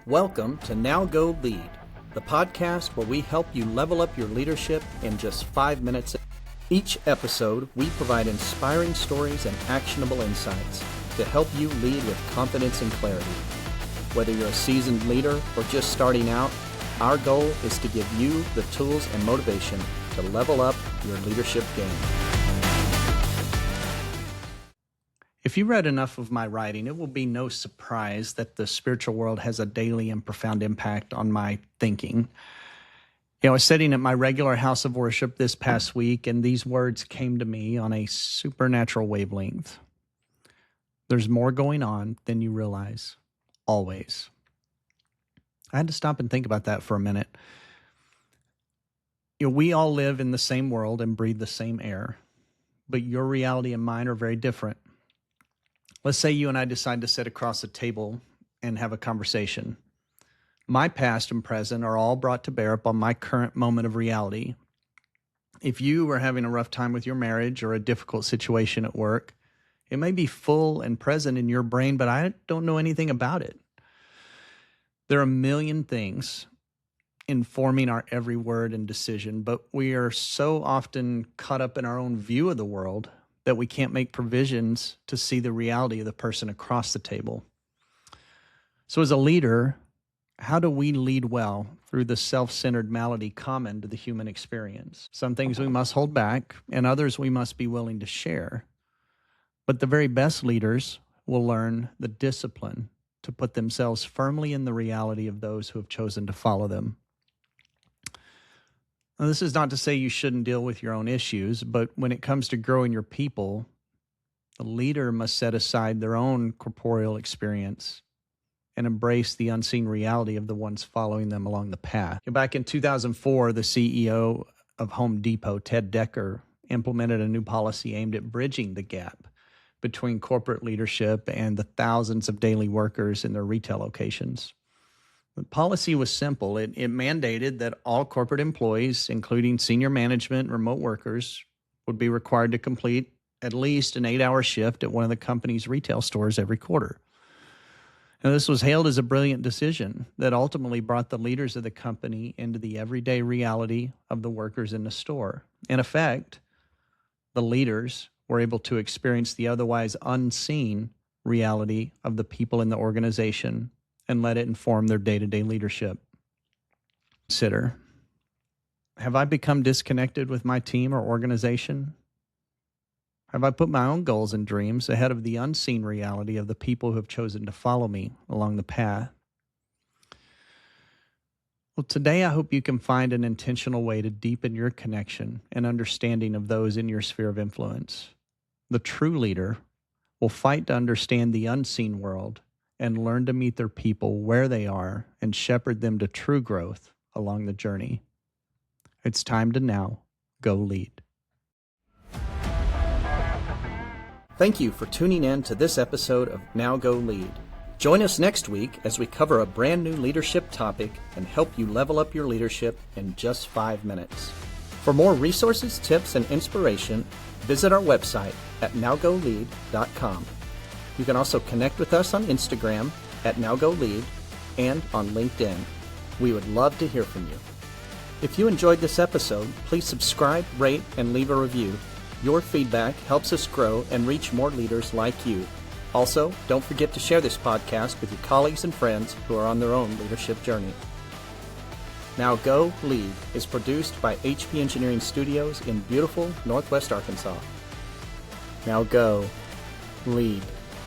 Welcome to Now Go Lead, the podcast where we help you level up your leadership in just 5 minutes. Each episode, we provide inspiring stories and actionable insights to help you lead with confidence and clarity. Whether you're a seasoned leader or just starting out, our goal is to give you the tools and motivation to level up your leadership game. If you read enough of my writing, it will be no surprise that the spiritual world has a daily and profound impact on my thinking. I was sitting at my regular house of worship this past week, and these words came to me on a supernatural wavelength. There's more going on than you realize, always. I had to stop and think about that for a minute. We all live in the same world and breathe the same air, but your reality and mine are very different. Let's say you and I decide to sit across a table and have a conversation. My past and present are all brought to bear upon my current moment of reality. If you are having a rough time with your marriage or a difficult situation at work, it may be full and present in your brain, but I don't know anything about it. There are a million things informing our every word and decision, but we are so often caught up in our own view of the world that we can't make provisions to see the reality of the person across the table. So as a leader, how do we lead well through the self-centered malady common to the human experience? Some things we must hold back, and others we must be willing to share. But the very best leaders will learn the discipline to put themselves firmly in the reality of those who have chosen to follow them. Now, this is not to say you shouldn't deal with your own issues, but when it comes to growing your people, the leader must set aside their own corporeal experience and embrace the unseen reality of the ones following them along the path. Back in 2004, the CEO of Home Depot, Ted Decker, implemented a new policy aimed at bridging the gap between corporate leadership and the thousands of daily workers in their retail locations. The policy was simple. It mandated that all corporate employees, including senior management and remote workers, would be required to complete at least an 8-hour shift at one of the company's retail stores every quarter. Now, this was hailed as a brilliant decision that ultimately brought the leaders of the company into the everyday reality of the workers in the store. In effect, the leaders were able to experience the otherwise unseen reality of the people in the organization and let it inform their day-to-day leadership. Consider, have I become disconnected with my team or organization? Have I put my own goals and dreams ahead of the unseen reality of the people who have chosen to follow me along the path? Well, today I hope you can find an intentional way to deepen your connection and understanding of those in your sphere of influence. The true leader will fight to understand the unseen world and learn to meet their people where they are and shepherd them to true growth along the journey. It's time to now go lead. Thank you for tuning in to this episode of Now Go Lead. Join us next week as we cover a brand new leadership topic and help you level up your leadership in just 5 minutes. For more resources, tips, and inspiration, visit our website at nowgolead.com. You can also connect with us on Instagram at NowGoLead and on LinkedIn. We would love to hear from you. If you enjoyed this episode, please subscribe, rate, and leave a review. Your feedback helps us grow and reach more leaders like you. Also, don't forget to share this podcast with your colleagues and friends who are on their own leadership journey. Now Go Lead is produced by HP Engineering Studios in beautiful Northwest Arkansas. Now go lead.